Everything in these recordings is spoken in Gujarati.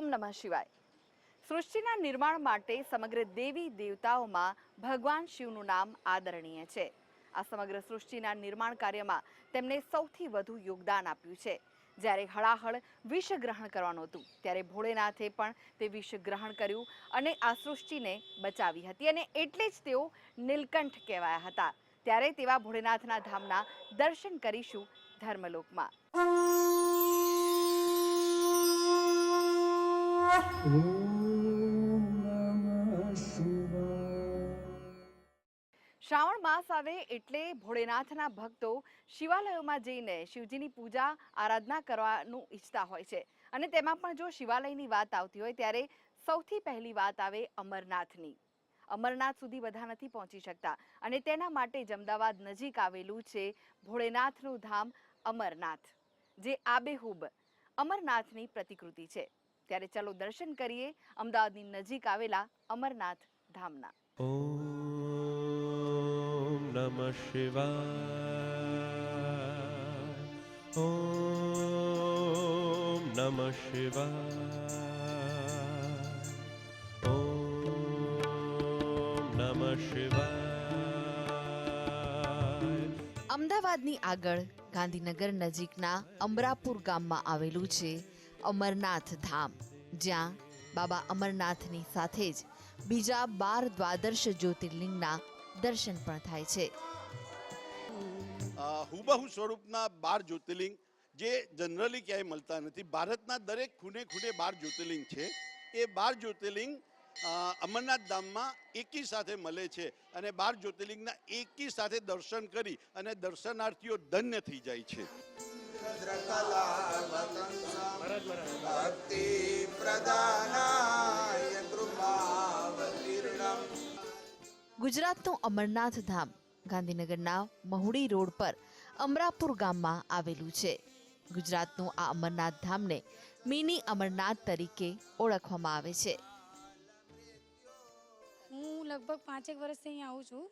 ઓમ નમઃ શિવાય। સૃષ્ટિના નિર્માણ માટે સમગ્ર દેવી દેવતાઓમાં ભગવાન શિવનું નામ આદરણીય છે। આ સમગ્ર સૃષ્ટિના નિર્માણ કાર્યમાં તેમણે સૌથી વધુ યોગદાન આપ્યું છે। જ્યારે હળાહળ વિષ ગ્રહણ કરવાનું હતું ત્યારે ભોળેનાથે પણ તે વિષ ગ્રહણ કર્યું અને આ સૃષ્ટિને બચાવી હતી અને એટલે જ તેઓ નીલકંઠ કહેવાયા હતા। ત્યારે તેવા ભોળેનાથના ધામના દર્શન કરીશું ધર્મલોકમાં। શ્રાવણ માસ આવે એટલે ભોળેનાથના ભક્તો શિવાલયોમાં જઈને શિવજીની પૂજા આરાધના કરવાનું ઈચ્છતા હોય છે અને તેમાં પણ જો શિવાલયની વાત આવતી હોય ત્યારે સૌથી પહેલી વાત આવે અમરનાથની। અમરનાથ સુધી બધા નથી પહોંચી શકતા અને તેના માટે જ અમદાવાદ નજીક આવેલું છે ભોળેનાથનું ધામ અમરનાથ, જે આબેહૂબ અમરનાથની પ્રતિકૃતિ છે। ત્યારે ચલો દર્શન કરીએ અમદાવાદની નજીક આવેલા અમરનાથ ધામના। ઓમ નમઃ શિવાય, ઓમ નમઃ શિવાય, ઓમ નમઃ શિવાય। અમદાવાદની આગળ ગાંધીનગર નજીકના અમરાપુર ગામમાં આવેલું છે અમરનાથ ધામ, જ્યાં બાબા અમરનાથની સાથે જ બીજા 12 દ્વાદશ જ્યોતિર્લિંગના દર્શન પણ થાય છે। હુબહુ સ્વરૂપના 12 જ્યોતિર્લિંગ જે જનરલી ક્યાંય મળતા નથી। ભારતના દરેક ખૂણે ખૂણે 12 જ્યોતિર્લિંગ છે। એ 12 જ્યોતિર્લિંગ અમરનાથ ધામમાં એકી સાથે મળે છે અને 12 જ્યોતિર્લિંગના એકી સાથે દર્શન કરી અને દર્શનાર્થીઓ ધન્ય થઈ જાય છે। ગુજરાતનું અમરનાથ ધામ ગાંધીનગરના મહુડી રોડ પર અમરાપુર ગામમાં આવેલું છે। ગુજરાતનું આ અમરનાથ ધામને મિની અમરનાથ તરીકે ઓળખવામાં આવે છે। હું લગભગ 5 વર્ષથી અહીં આવું છું।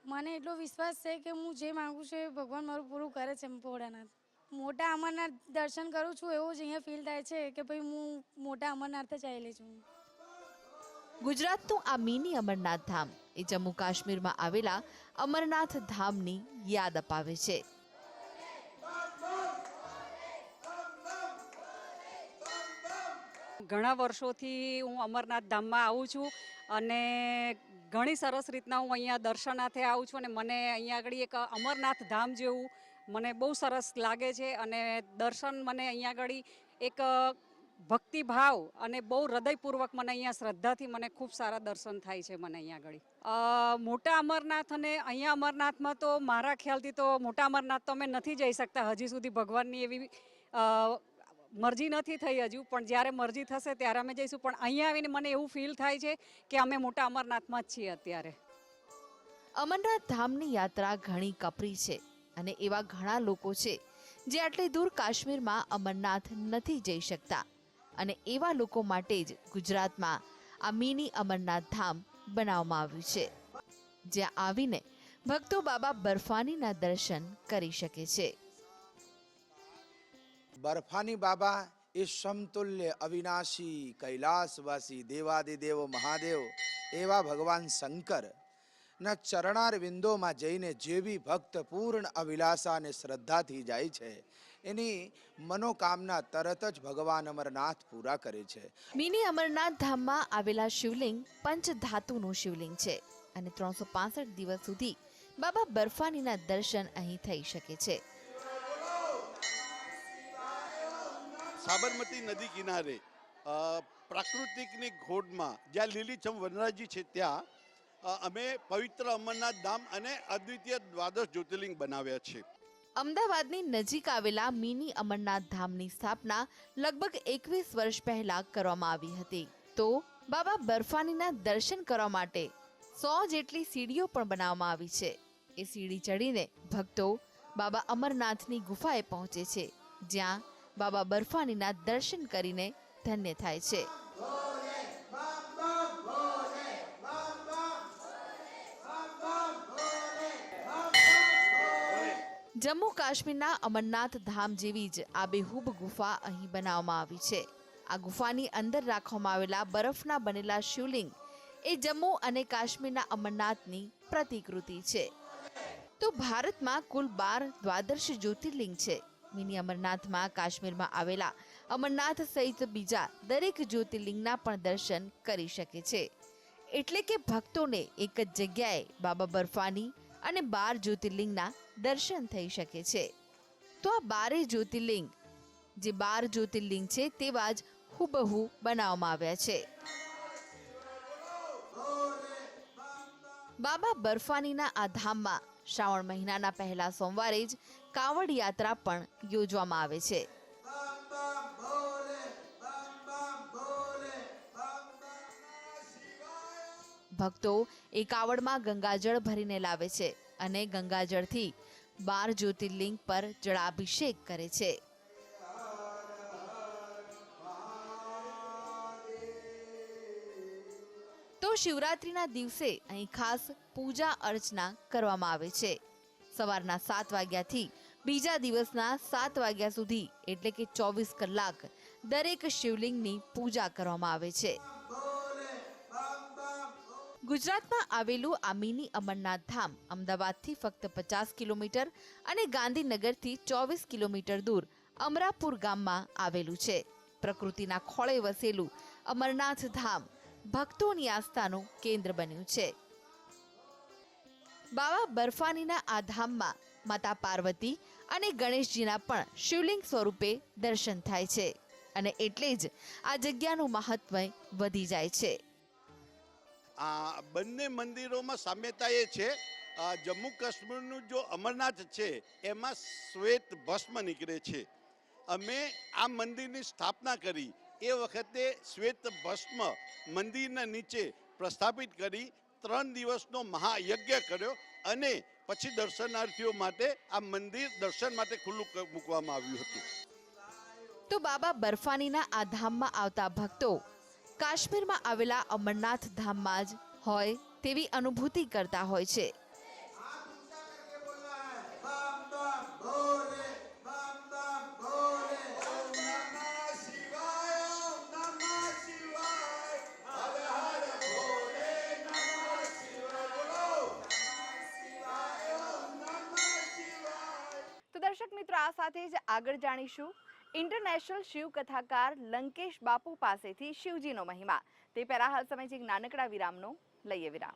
મને એટલો વિશ્વાસ છે કે હું જે માગું છું એ ભગવાન મારું પૂરું કરે છે। ભોળાનાથ મોટા અમરનાથ દર્શન કરું છું એવું જ અહીંયા ફીલ થાય છે કે ભાઈ હું મોટા અમરનાથ જ આવેલી છું। ગુજરાતનું આ મિની અમરનાથ ધામ એ જમ્મુ કાશ્મીરમાં આવેલા અમરનાથ ધામની યાદ અપાવે છે। ઘણા વર્ષોથી હું અમરનાથ ધામમાં આવું છું અને ઘણી સરસ રીતના હું અહીંયા દર્શનાર્થે આવું છું અને મને અહીંયા આગળ એક અમરનાથ ધામ જેવું મને બહુ સરસ લાગે છે અને દર્શન મને અહીંયા આગળ એક ભક્તિભાવ અને બહુ હૃદયપૂર્વક મને અહીંયા શ્રદ્ધાથી મને ખૂબ સારા દર્શન થાય છે મને અહીંયા આગળ। મોટા અમરનાથ અને અહીંયા અમરનાથમાં તો મારા ખ્યાલથી તો મોટા અમરનાથ તો અમે નથી જઈ શકતા હજી સુધી, ભગવાનની એવી મરજી નથી થઈ હજુ, પણ જ્યારે મરજી થશે ત્યારે અમે જઈશું। પણ અહીંયા આવીને મને એવું ફીલ થાય છે કે અમે મોટા અમરનાથમાં જ છીએ અત્યારે। અમરનાથ ધામની યાત્રા ઘણી કપરી છે અને એવા ઘણા લોકો છે જે આટલી દૂર કાશ્મીરમાં અમરનાથ નથી જઈ શકતા અને એવા લોકો માટે જ ગુજરાતમાં આ મિની અમરનાથ ધામ બનાવવામાં આવ્યું છે, જ્યાં આવીને ભક્તો બાબા બર્ફાનીના દર્શન કરી શકે છે। बर्फानी बाबा એ સમતુલ્ય અવિનાશી કૈલાસવાસી દેવાદિદેવ મહાદેવ એવા ભગવાન શંકર ના ચરણાર વિંદોમાં જઈને જેવી ભક્ત પૂર્ણ અભિલાષા અને શ્રદ્ધાથી જાય છે એની મનોકામના તરત જ ભગવાન અમરનાથ પૂરા કરે છે। મિની અમરનાથ ધામમાં આવેલા શિવલિંગ પંચધાતુનું શિવલિંગ છે અને 365 દિવસ સુધી બાબા બર્ફાનીના દર્શન અહીં થઈ શકે છે। સાબરમતી નદી કિનારે પ્રાકૃતિકની ખોડમાં જ્યાં લીલીછમ વનરાજી છે ત્યાં અમે પવિત્ર અમરનાથ ધામ અને અદ્વિતીય દ્વાદશ જ્યોતિર્લિંગ બનાવ્યા છે। અમદાવાદની નજીક આવેલા મિની અમરનાથ ધામની સ્થાપના લગભગ 21 વર્ષ પહેલા કરવામાં આવી હતી। તો બાબા બર્ફાનીના દર્શન કરવા માટે 100 જેટલી સીડીઓ પણ બનાવવામાં આવી છે। એ સીડી ચડીને ભક્તો બાબા અમરનાથની ગુફાએ પહોંચે છે, જ્યાં બાબા બર્ફાનીના દર્શન કરીને ધન્ય થાય છે। જમ્મુ કાશ્મીરના અમરનાથ ધામ જેવી જ આબેહૂબ ગુફા અહીં બનાવવામાં આવી છે। આ ગુફાની અંદર રાખવામાં આવેલા બરફના બનેલા શિવલિંગ એ જમ્મુ અને કાશ્મીરના અમરનાથની પ્રતિકૃતિ છે. તો ભારતમાં કુલ 12 દ્વાદશ જ્યોતિર્લિંગ છે. મિની અમરનાથમાં કાશ્મીરમાં આવેલા અમરનાથ સહિત બીજા દરેક જ્યોતિર્લિંગના પણ દર્શન કરી શકે છે. એટલે કે ભક્તોને એક જ જગ્યાએ બાબા બર્ફાની અને 12 જ્યોતિર્લિંગના દર્શન થઈ શકે છે. તો આ 12 જ્યોતિર્લિંગ જે 12 જ્યોતિર્લિંગ છે તેવા જ હુબહુ બનાવવામાં આવ્યા છે. બાબા બર્ફાનીના આ ધામમાં શ્રાવણ મહિનાના પહેલા સોમવારે જ કાવડ યાત્રા પણ યોજવામાં આવે છે. ભક્તો એ કાવડમાં ગંગાજળ ભરીને લાવે છે અને ગંગાજળથી 12 જ્યોતિર્લિંગ પર જળાભિષેક કરે છે. તો શિવરાત્રીના દિવસે અહીં ખાસ પૂજા અર્ચના કરવામાં આવે છે. સવારના 7 વાગ્યાથી બીજા દિવસના 7 વાગ્યા સુધી એટલે કે 24 કલાક દરેક શિવલિંગની પૂજા કરવામાં આવે છે. ગુજરાતમાં આવેલું આ મિની અમરનાથ ધામ અમદાવાદથી ફક્ત 50 કિલોમીટર અને ગાંધીનગરથી 24 કિલોમીટર દૂર અમરાપુર ગામમાં આવેલું છે. પ્રકૃતિના ખોળે વસેલું અમરનાથ ધામ ભક્તોની આસ્થાનું કેન્દ્ર બન્યું છે. બાબા બર્ફાનીના આ ધામમાં માતા પાર્વતી અને ગણેશજીના પણ શિવલિંગ સ્વરૂપે દર્શન થાય છે અને એટલે જ આ જગ્યાનું મહત્વ વધી જાય છે. આ બંને મંદિરોમાં સામ્યતા એ છે, જમ્મુ કાશ્મીરનું જો અમરનાથ છે એમાં શ્વેત ભસ્મ નીકળે છે. અમે આ મંદિરની સ્થાપના કરી એ વખતે શ્વેત ભસ્મ મંદિરના નીચે પ્રસ્થાપિત કરી 3 દિવસનો મહાયજ્ઞ કર્યો અને પછી દર્શનાર્થીઓ માટે આ મંદિર દર્શન માટે ખુલ્લું મૂકવામાં આવ્યું હતું. તો બાબા બર્ફાનીના આ ધામમાં આવતા ભક્તો કાશ્મીરમાં આવેલા અમરનાથ ધામમાં જ હોય તેવી અનુભૂતિ કરતા હોય છે. તો દર્શક મિત્રો, આ સાથે જ આગળ જાણીશું ઇન્ટરનેશનલ શિવ કથાકાર લંકેશ બાપુ પાસેથી શિવજીનો મહિમા. તે પહેલા હાલ સમય છે એક નાનકડા વિરામનો. લઈએ વિરામ.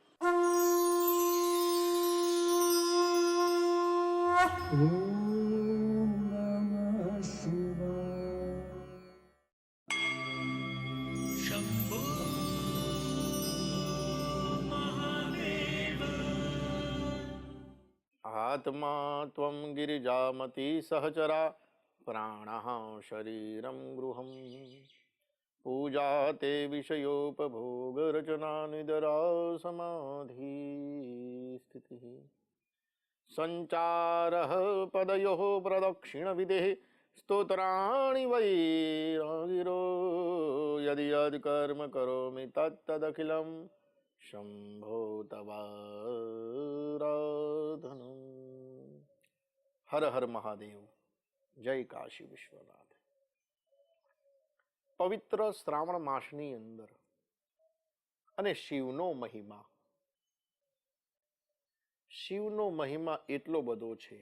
आत्मा त्वं गिरिजामति सहचरा प्राणः शरीरं गृहं पूजा ते विषयोपभोगरचना निदरा समाधि स्थितिः संचारः पदयोः प्रदक्षिणविदेः स्तोत्राणि वैरागिरो यदि यद् कर्म करोमि तत्तदखिलं शंभो तवाराधनम्. हर हर महादेव. जय काशी विश्वनाथ. પવિત્ર શ્રાવણ માસની અંદર અને શિવનો મહિમા એટલો બધો છે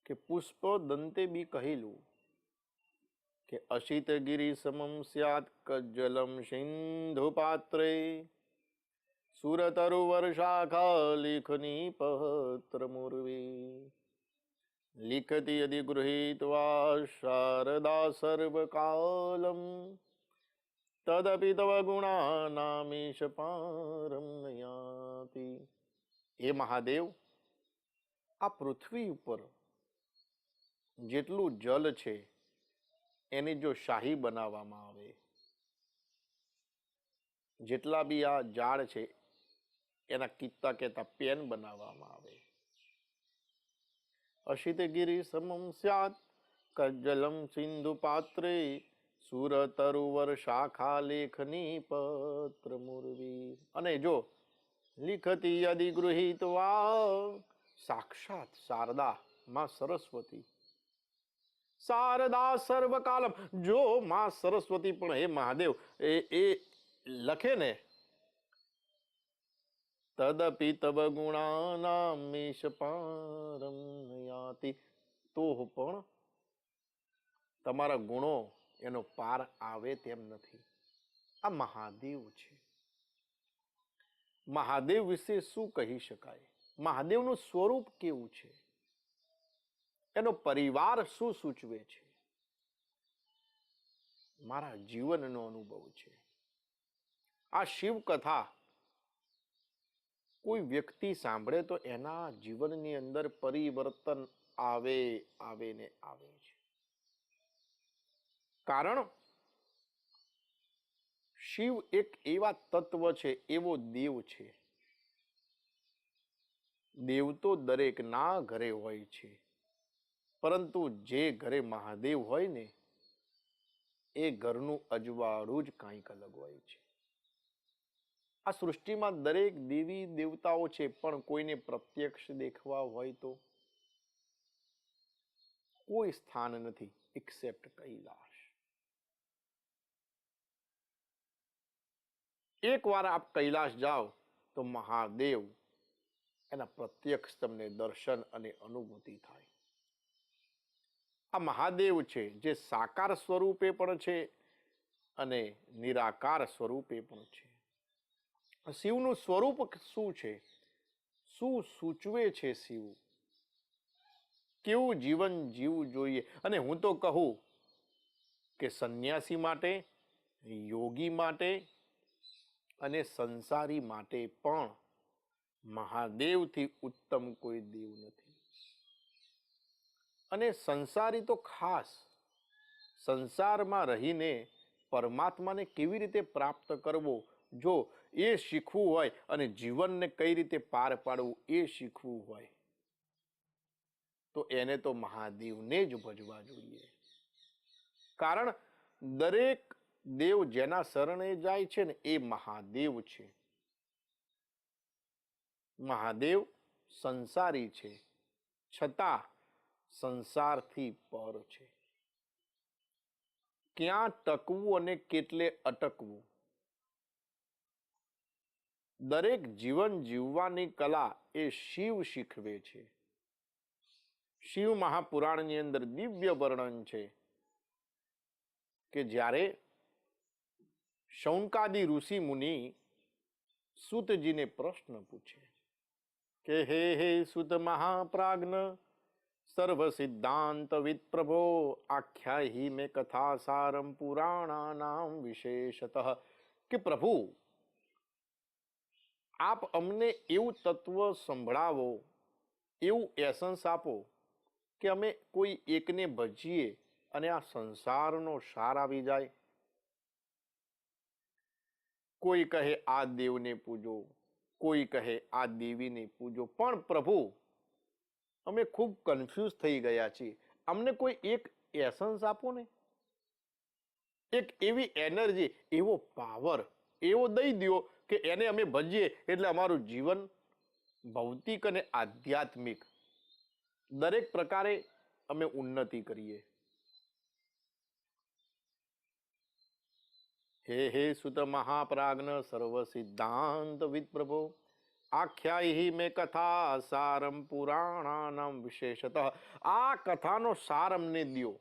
કે પુષ્પ દંતે બી કહેલું કે અશિત ગિરી સમમ સ્યાત કજ્જલમ સિંધુ પાત્રે સુરતરુ વર્ષાખા લેખની પત્ર મુર્વી લિખતિ યદિ ગૃહીત્વા શારદા સર્વકાલમ તદપિ તવ ગુણાનામીશ પારમ નયાતિ. હે મહાદેવ, આ પૃથ્વી ઉપર જેટલું જલ છે એની જો શાહી બનાવવામાં આવે, જેટલા બી આ ઝાડ છે એના કિત્તા કેતા પેન બનાવવામાં આવે, અશિત ગિરી સમમ સ્યાત કજ્જલમ સિંધુ પાત્રે સુરતરુવર શાખા લેખની પત્ર મુર્વી. અને જો લિખતી યદિ ગૃહીત્વા સાક્ષાત શારદા માં સરસ્વતી શારદા સર્વકાલમ. જો માં સરસ્વતી પણ હે મહાદેવ એ લખે ને, તદપી તવ ગુણાનામીશ પારમ યાતિ, તો પણ તમારા ગુણો એનો પાર આવે તેમ નથી. આ મહાદેવ છે. મહાદેવ વિશે શું કહી શકાય? મહાદેવનું સ્વરૂપ કેવું છે? એનો પરિવાર શું સૂચવે છે? મારા જીવનનો અનુભવ છે. આ શિવ કથા કોઈ વ્યક્તિ સાંભળે તો એના જીવનની અંદર પરિવર્તન આવે ને આવે છે. કારણ શિવ એક એવા તત્વ છે, એવો દેવ છે. દેવ તો દરેકના ઘરે હોય છે, પરંતુ જે ઘરે મહાદેવ હોય ને એ ઘરનું અજવાળું જ કંઈક અલગ હોય છે. આ સૃષ્ટિમાં દરેક દેવી દેવતાઓ છે, પણ કોઈને પ્રત્યક્ષ દેખવા હોય તો કોઈ સ્થાન નથી એક્સેપ્ટ કૈલાશ. એકવાર આપ કૈલાશ જાઓ તો મહાદેવ એના પ્રત્યક્ષ તમને દર્શન અને અનુભૂતિ થાય. આ મહાદેવ છે જે સાકાર સ્વરૂપે પણ છે અને નિરાકાર સ્વરૂપે પણ છે. શિવનું સ્વરૂપ શું છે? શું સૂચવે છે શિવ? કેવું જીવન જીવવું જોઈએ? અને હું તો કહું કે સંન્યાસી માટે, યોગી માટે અને સંસારી માટે પણ મહાદેવથી ઉત્તમ કોઈ દેવ નથી. અને સંસારી તો ખાસ, સંસારમાં રહીને પરમાત્માને કેવી રીતે પ્રાપ્ત કરવો, જો એ શીખવું હોય અને જીવનને કઈ રીતે પાર પાડવું એ શીખવું હોય તો એને તો મહાદેવને જ ભજવા જોઈએ. કારણ દરેક દેવ જેના શરણે જાય છે ને એ મહાદેવ છે. મહાદેવ સંસારી છે, છતાં સંસારથી પર છે. ક્યાં ટકવું અને કેટલે અટકવું, દરેક જીવન જીવવાની કલા એ શિવ શીખવે છે. શિવ મહાપુરાણની અંદર દિવ્ય વર્ણન છે કે જ્યારે શૌનકાદિ ઋષિ મુનિ સૂતજીને પ્રશ્ન પૂછે કે હે સૂત મહાપ્રાજ્ઞ સર્વ સિદ્ધાંત વિદ પ્રભો આખ્યાહી મે કથા સારમ પુરાણાનામ વિશેષતઃ, કે પ્રભુ આપ અમને એવું તત્વ સંભળાવો, એવું એસન્સ આપો કે અમે કોઈ એકને ભજીએ અને આ સંસારનો સાર આવી જાય. કોઈ કહે આ દેવને પૂજો, કોઈ કહે આ દેવીને પૂજો, પણ પ્રભુ અમે ખૂબ કન્ફ્યુઝ થઈ ગયા છીએ, અમને કોઈ એક એસન્સ આપો ને, એક એવી એનર્જી, એવો પાવર એવો દઈ દો કે એને અમે ભજીએ એટલે અમારું જીવન ભૌતિક અને આધ્યાત્મિક દરેક પ્રકારે અમે ઉન્નતિ કરીએ. હે સુત મહાપ્રાજ્ઞ સર્વ સિદ્ધાંત વિદ પ્રભો આખ્યાયી મે કથા સારમ પુરાણાનામ વિશેષતઃ, આ કથાનો સાર અમને દ્યો,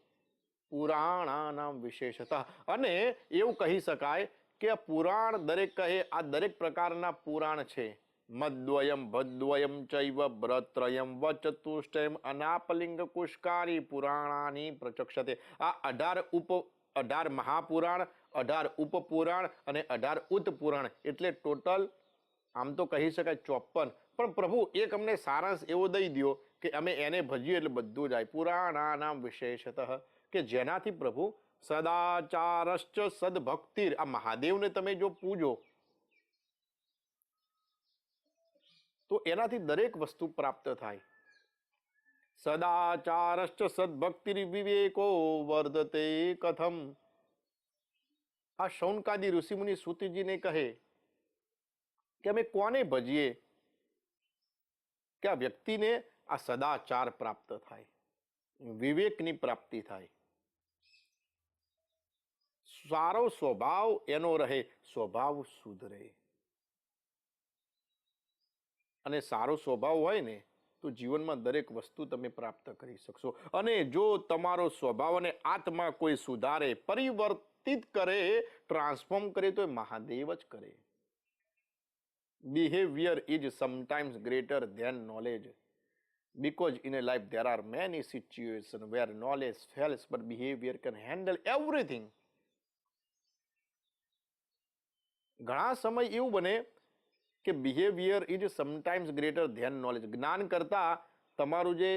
પુરાણાનામ વિશેષતઃ. અને એવું કહી શકાય કે આ પુરાણ દરેક કહે, આ દરેક પ્રકારના પુરાણ છે. મદ્વયમ ભદ્વયમ ચૈવ બ્રત્રયમ વચતુષ્ટયમ અનાપલિંગ પુષ્કારી પુરાણાની પ્રચક્ષતે. આ 18 મહાપુરાણ, 18 ઉપપુરાણ અને 18 ઉત્તપુરાણ, એટલે ટોટલ આમ તો કહી શકાય 54. પણ પ્રભુ એક અમને સારાંશ એવો દઈ દો કે અમે એને ભજીએ એટલે બધું જાય. પુરાણાનામ વિશેષતઃ, કે જેનાથી પ્રભુ સદાચારશ્ચ સદભક્તિર, આ મહાદેવને તમે જો પૂજો તો એનાથી દરેક વસ્તુ પ્રાપ્ત થાય. સદાચારશ્ચ સદભક્તિર વિવેકો વર્ધતે કથમ. આ શૌનકાદિ ઋષિમુનિ સૂતજીને કહે કે અમે કોને ભજીએ કે આ વ્યક્તિને આ સદાચાર પ્રાપ્ત થાય. વિવેકની પ્રાપ્તિ થાય, સારો સ્વભાવ એનો રહે, સ્વભાવ સુધરે. અને સારો સ્વભાવ હોય ને તો જીવનમાં દરેક વસ્તુ તમે પ્રાપ્ત કરી શકશો. અને જો તમારો સ્વભાવ અને આત્મા કોઈ સુધારે, પરિવર્તિત કરે, ટ્રાન્સફોર્મ કરે તો એ મહાદેવ જ કરે. Behaviour is sometimes greater than knowledge, because in a life there are many situations where knowledge fails but behavior can handle everything. ઘણા સમય એવું બને કે behaviour is sometimes greater than knowledge. જ્ઞાન કરતા તમારું જે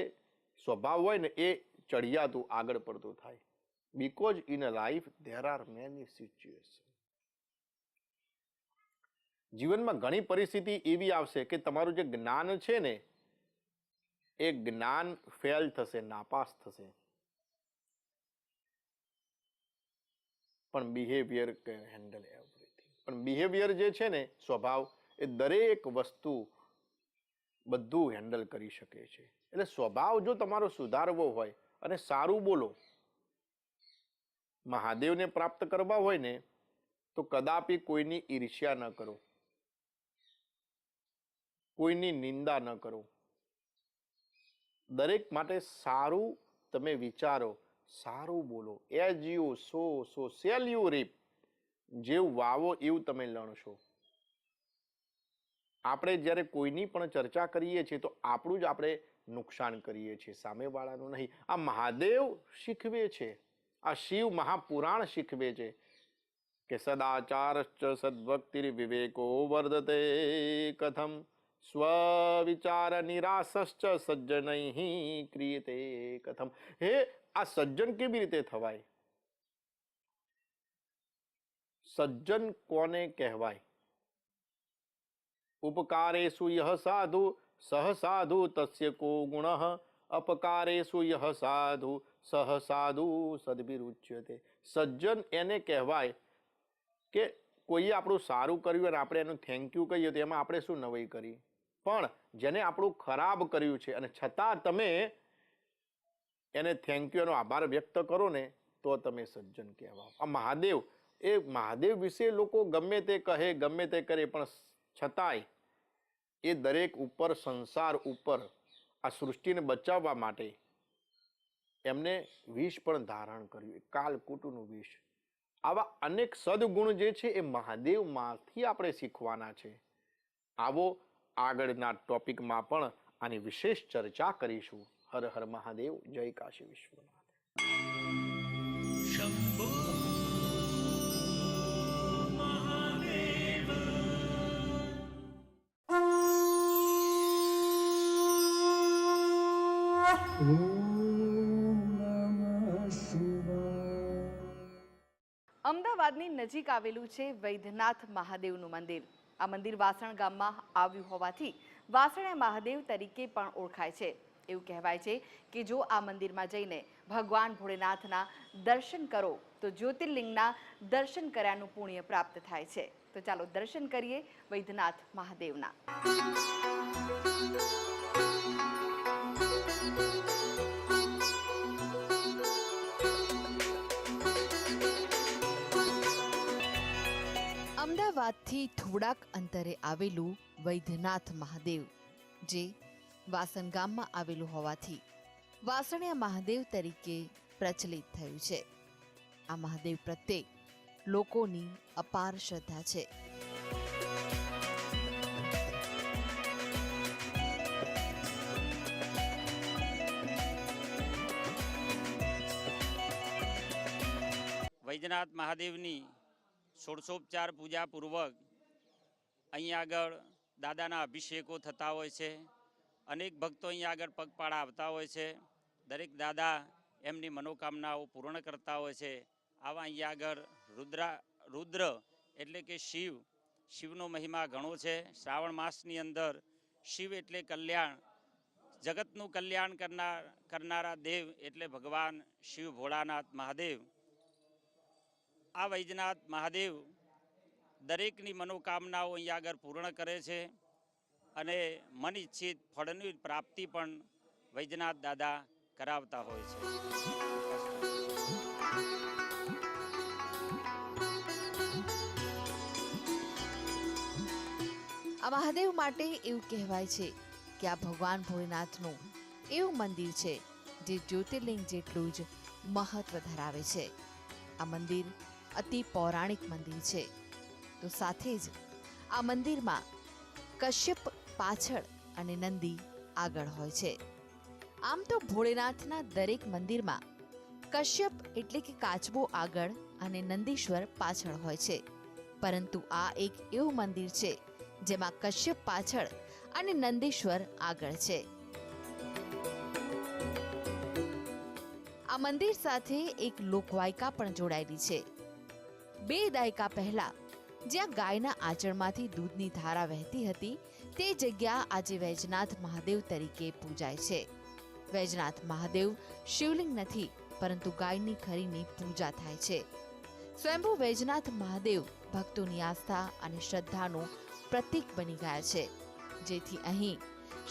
સ્વભાવ હોય ને એ ચડિયાતું આગળ પડતું થાય. Because in a life there are many situation. જીવનમાં ઘણી પરિસ્થિતિ એવી આવશે કે તમારું જે જ્ઞાન છે ને એ જ્ઞાન ફેલ થશે, નાપાસ થશે, પણ બિહેવિયર કેન હેન્ડલ એવરીથિંગ. પણ બિહેવિયર જે છે ને, સ્વભાવ, એ દરેક વસ્તુ બધું હેન્ડલ કરી શકે છે. એટલે સ્વભાવ જો તમારો સુધારવો હોય અને સારું બોલો, મહાદેવને પ્રાપ્ત કરવા હોય ને તો કદાપી કોઈની ઈર્ષ્યા ન કરો, કોઈની નિંદા ન કરો. દરેક માટે સારું તમે વિચારો, સારું બોલો. As you sow so shall you reap. જેવું વાવો એવું તમે લણશો. આપણે જ્યારે કોઈની પણ ચર્ચા કરીએ છીએ તો આપણું જ આપણે નુકસાન કરીએ છીએ, સામેવાળાનું નહીં. આ મહાદેવ શીખવે છે, આ શિવ મહાપુરાણ શીખવે છે કે સદાચારશ્ચ સદ્ભક્તિર વિવેકો વર્ધતે કથમ સ્વવિચાર નિરાશશ્ચ સજ્જનૈઃ ક્રિયતે કથમ. હે, આ સજ્જન કેવી રીતે થવાય? સજ્જન કોને કહેવાય? ઉપકારેષુ યહ સાધુ સહ સાધુ તસ્ય કો ગુણઃ અપકારેષુ યહ સાધુ સહ સાધુ સદ્ભિરુચ્યતે. સજ્જન એને કહેવાય કે કોઈએ આપણું સારું કર્યું અને આપણે એનું થેન્ક યુ કહીએ તો એમાં આપણે શું નવાઈ કરી. પણ જેને આપણું ખરાબ કર્યું છે અને છતાં તમે એને થેન્ક યુ, એનો આભાર વ્યક્ત કરો ને તો તમે સજ્જન કહેવાઓ. આ મહાદેવ, એ મહાદેવ વિશે લોકો ગમે તે કહે, ગમે તે કરે, પણ છતાંય એ દરેક ઉપર, સંસાર ઉપર, આ સૃષ્ટિને બચાવવા માટે એમને વિષ પણ ધારણ કર્યું, કાલકૂટનું વિષ. આવા અનેક સદગુણ જે છે એ મહાદેવમાંથી આપણે શીખવાના છે. આવો આગળના ટોપિકમાં પણ આની વિશેષ ચર્ચા કરીશું. હર હર મહાદેવ. જય કાશી વિશ્વનાથ. અમદાવાદની નજીક આવેલું છે વૈદ્યનાથ મહાદેવનું મંદિર. આ મંદિર વાસણ ગામમાં આવ્યું હોવાથી વાસણિયા મહાદેવ તરીકે પણ ઓળખાય છે. એવું કહેવાય છે કે જો આ મંદિરમાં જઈને ભગવાન ભોળેનાથના દર્શન કરો તો જ્યોતિર્લિંગના દર્શન કર્યાનું પુણ્ય પ્રાપ્ત થાય છે. તો ચાલો દર્શન કરીએ વૈદ્યનાથ મહાદેવના. અમદાવાદથી થોડાક અંતરે આવેલું વૈદ્યનાથ મહાદેવ, જે વાસણ ગામમાં આવેલું હોવાથી વાસણિયા મહાદેવ તરીકે પ્રચલિત થયું છે. આ મહાદેવ પ્રત્યે લોકોની અપાર શ્રદ્ધા છે. વૈદ્યનાથ મહાદેવની ષોડશોપચાર પૂજાપૂર્વક અહીંયા આગળ દાદાના અભિષેકો થતા હોય છે. અનેક ભક્તો અહીંયા આગળ પગપાળા આવતા હોય છે. દરેક દાદા એમની મનોકામનાઓ પૂર્ણ કરતા હોય છે. આવા અહીંયા આગળ રુદ્ર એટલે કે શિવનો મહિમા ઘણો છે. શ્રાવણ માસની અંદર શિવ એટલે કલ્યાણ, જગતનું કલ્યાણ કરનારા દેવ એટલે ભગવાન શિવ ભોળાનાથ મહાદેવ. આ વૈદ્યનાથ મહાદેવ દરેકની મનોકામનાઓ અહીંયા આગળ પૂર્ણ કરે છે અને મન ઈચ્છિત ફળની પ્રાપ્તિ પણ વૈદ્યનાથ દાદા કરાવતા હોય છે. આ મહાદેવ માટે એવું કહેવાય છે કે આ ભગવાન ભોળેનાથનું એવું મંદિર છે જે જ્યોતિર્લિંગ જેટલું જ મહત્વ ધરાવે છે. આ મંદિર અતિ પૌરાણિક મંદિર છે. તો સાથે જ આ મંદિરમાં કશ્યપ પાછળ અને નંદી આગળ હોય છે. આમ તો ભોળેનાથના દરેક મંદિરમાં કશ્યપ એટલે કે કાચબો આગળ અને નંદીશ્વર પાછળ હોય છે, પરંતુ આ એક એવું મંદિર છે જેમાં કશ્યપ પાછળ અને નંદીશ્વર આગળ છે. આ મંદિર સાથે એક લોકવાયકા પણ જોડાયેલી છે. 2 દાયકા પહેલા જ્યાં ગાયના આંચળમાંથી દૂધની ધારા વહેતી હતી તે જગ્યા આજે વૈજનાથ મહાદેવ તરીકે પૂજાય છે. વૈજનાથ મહાદેવ શિવલિંગ નથી, પરંતુ ગાયની ખરીની પૂજા થાય છે. સ્વયંભૂ વૈજનાથ મહાદેવ ભક્તોની આસ્થા અને શ્રદ્ધાનું પ્રતીક બની ગયા છે, જેથી અહીં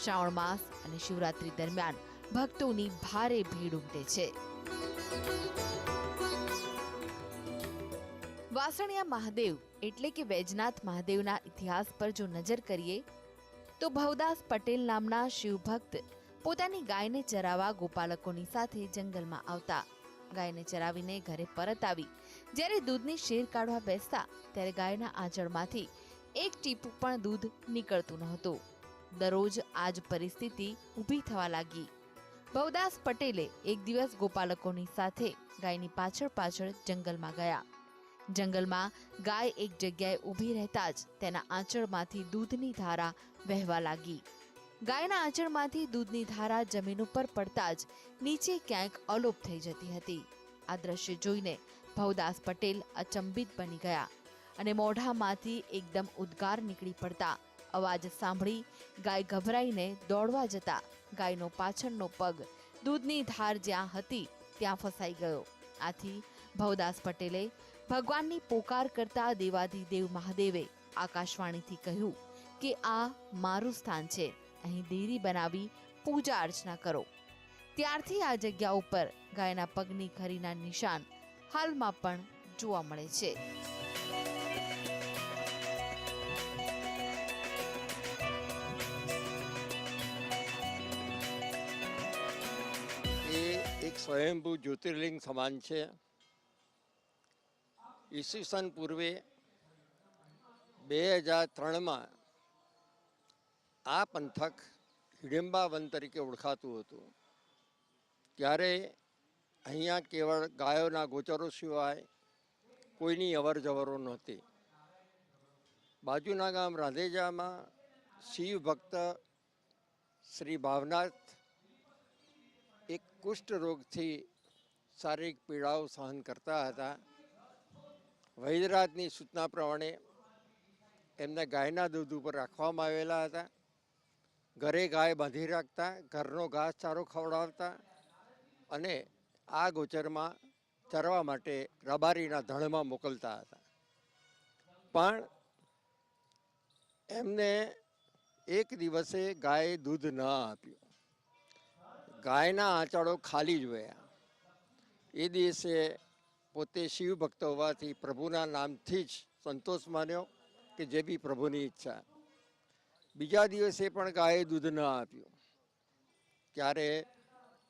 શ્રાવણ માસ અને શિવરાત્રી દરમિયાન ભક્તોની ભારે ભીડ ઉમટે છે. વાસણિયા મહાદેવ એટલે કે વૈજનાથ મહાદેવના ઇતિહાસ પર જો નજર કરીએ તો ભવદાસ પટેલ નામના શિવભક્ત પોતાની ગાયને ચરાવવા ગોપાલકોની સાથે જંગલમાં આવતા. ગાયને ચરાવીને ઘરે પરત આવી જ્યારે દૂધની શેર કાઢવા બેસતા ત્યારે ગાયના આંચળમાંથી એક ટીપું પણ દૂધ નીકળતું નહોતું. દરરોજ આ જ પરિસ્થિતિ ઊભી થવા લાગી. ભવદાસ પટેલે એક દિવસ ગોપાલકોની સાથે ગાયની પાછળ પાછળ જંગલમાં ગયા. જંગલમાં ગાય એક જગ્યાએ ઊભી રહેતા જ તેના આંચળમાંથી દૂધની ધારા વહેવા લાગી. ગાયના આંચળમાંથી દૂધની ધારા જમીન ઉપર પડતા જ નીચે ક્યાંક અલોપ થઈ જતી હતી. આ દ્રશ્ય જોઈને ભવદાસ પટેલ અચંબિત બની ગયા અને મોઢામાંથી એકદમ ઉદ્ગાર નીકળી પડતા અવાજ સાંભળી ગાય ગભરાઈને દોડવા જતા ગાયનો પાછળનો પગ દૂધની ધાર જ્યાં હતી ત્યાં ફસાઈ ગયો. આથી ભવદાસ પટેલે ભગવાનની પોકાર કરતા દેવાધિદેવ મહાદેવે આકાશવાણીથી કહ્યું કે આ મારું સ્થાન છે, અહીં દેરી બનાવી પૂજા અર્ચના કરો. ત્યારથી આ જગ્યા ઉપર ગાયના પગની ખરીના નિશાન હાલમાં પણ જોવા મળે છે. એ એક સ્વયંભૂ જ્યોતિર્લિંગ સમાન છે. ઈસવીસન પૂર્વે 2003માં આ પંથક હિડિંબા વન તરીકે ઓળખાતું હતું. ત્યારે અહીંયા કેવળ ગાયોના ગોચરો સિવાય કોઈની અવર જવરો નહોતી. બાજુના ગામ રાંધેજામાં શિવ ભક્ત શ્રી ભાવનાથ એક કુષ્ઠ રોગથી શારીરિક પીડાઓ સહન કરતા હતા. વૈદ્યરાજની સૂચના પ્રમાણે એમને ગાયના દૂધ ઉપર રાખવામાં આવેલા હતા. ઘરે ગાય બાંધી રાખતા, ઘરનો ઘાસચારો ખવડાવતા અને આ ગોચરમાં ચરવા માટે રબારીના ધણમાં મોકલતા હતા. પણ એમને એક દિવસે ગાયે દૂધ ન આપ્યું. ગાયના આંચળો ખાલી જ વયા. એ દિવસે પોતે શિવ ભક્ત હોવાથી પ્રભુના નામથી જ સંતોષ માન્યો કે જે બી પ્રભુની ઈચ્છા. બીજા દિવસે પણ ગાયે દૂધ ન આપ્યું. ત્યારે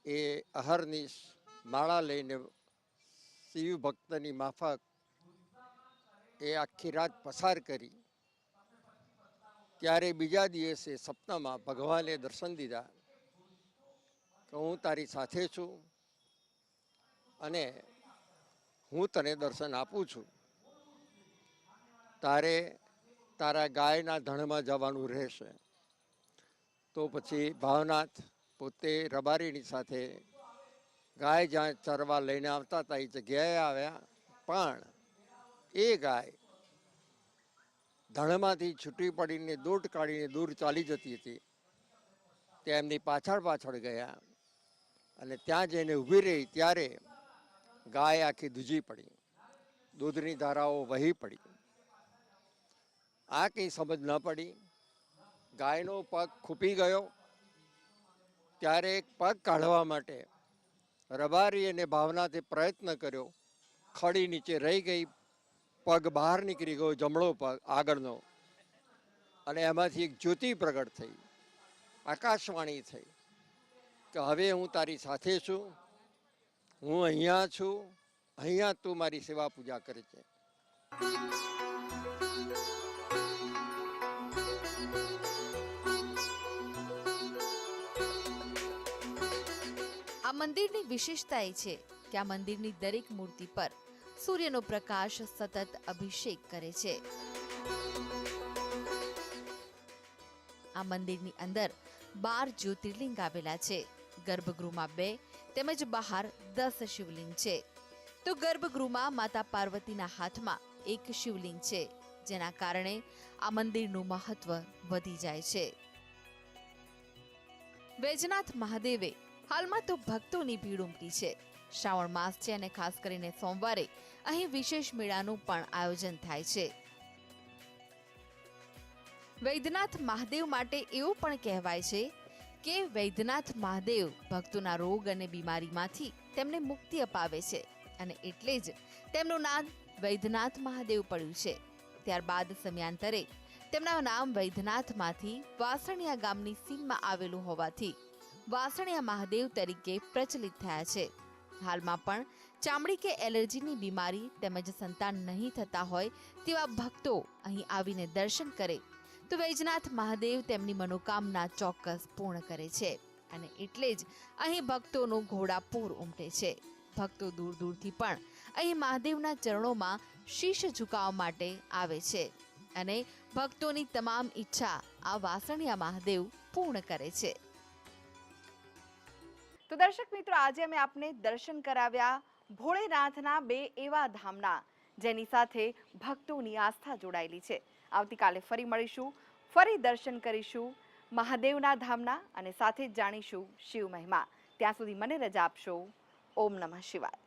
એ અહર્નિશ માળા લઈને શિવ ભક્તની માફક એ આખી રાત પસાર કરી. ત્યારે બીજા દિવસે સપનામાં ભગવાને દર્શન દીધા કે હું તારી સાથે છું અને હું તને દર્શન આપું છું. તારે તારા ગાયના ધણમાં જવાનું રહેશે. તો પછી ભાવનાથ પોતે રબારીની સાથે ગાય જ્યાં ચરવા લઈને આવતા હતા એ જગ્યાએ આવ્યા. પણ એ ગાય ધણમાંથી છૂટી પડીને દોટ કાઢીને દૂર ચાલી જતી હતી. ત્યાં એમની પાછળ પાછળ ગયા અને ત્યાં જઈને ઊભી રહી ત્યારે ગાય આખી ધ્રુજી પડી, દૂધની ધારાઓ વહી પડી. આ કંઈ સમજ ન પડી. ગાયનો પગ ખૂપી ગયો. ત્યારે એક પગ કાઢવા માટે રબારી અને ભાવનાથી પ્રયત્ન કર્યો, ખડી નીચે રહી ગઈ, પગ બહાર નીકળી ગયો, જમણો પગ આગળનો, અને એમાંથી એક જ્યોતિ પ્રગટ થઈ, આકાશવાણી થઈ કે હવે હું તારી સાથે છું, હું અહીંયા છું, અહીંયા તું મારી સેવા પૂજા કરે છે. આ મંદિરની વિશેષતા એ છે કે આ મંદિરની દરેક મૂર્તિ પર સૂર્યનો પ્રકાશ સતત અભિષેક કરે છે. આ મંદિરની અંદર 12 જ્યોતિર્લિંગ આવેલા છે. ગર્ભગૃહમાં 2 તેમજ બહાર 10 શિવલિંગ છે. તો ગર્ભગૃહમાં માતા પાર્વતીના હાથમાં એક શિવલિંગ છે, જેના કારણે આ મંદિરનું મહત્વ વધી જાય છે. વૈજનાથ મહાદેવે હાલમાં તો ભક્તોની ભીડ ઉમટી છે. શ્રાવણ માસ છે અને ખાસ કરીને સોમવારે અહીં વિશેષ મેળાનું પણ આયોજન થાય છે. વૈદ્યનાથ મહાદેવ માટે એવું પણ કહેવાય છે કે વૈદ્યનાથ મહાદેવ ભક્તોના રોગ અને બીમારીમાંથી તેમને મુક્તિ અપાવે છે, અને એટલે જ તેમનું નામ વૈદ્યનાથ મહાદેવ પડ્યું છે. ત્યારબાદ સમયાંતરે તેમના નામ વૈદ્યનાથમાંથી વાસણિયા ગામની સીમમાં આવેલું હોવાથી વાસણિયા મહાદેવ તરીકે પ્રચલિત થયા છે. હાલમાં પણ ચામડી કે એલર્જીની બીમારી તેમજ સંતાન નહીં થતા હોય તેવા ભક્તો અહીં આવીને દર્શન કરે તો વૈજનાથ મહાદેવ તેમની મનોકામના ચોક્કસ પૂર્ણ કરે છે, અને એટલે જ અહીં ભક્તોનું ઘોડાપૂર ઉમટે છે. ભક્તો દૂર દૂરથી પણ અહીં મહાદેવના ચરણોમાં શીશ ઝુકાવવા માટે આવે છે, અને ભક્તોની તમામ ઈચ્છા આ વાસણિયા મહાદેવ પૂર્ણ કરે છે. તો દર્શક મિત્રો, આજે અમે આપને દર્શન કરાવ્યા ભોળેનાથના 2 એવા ધામના, જેની સાથે ભક્તોની આસ્થા જોડાયેલી છે. આવતીકાલે ફરી મળીશું, ફરી દર્શન કરીશું મહાદેવના ધામના, અને સાથે જ જાણીશું શિવ મહિમા. ત્યાં સુધી મને રજા આપશો. ઓમ નમઃ શિવાય.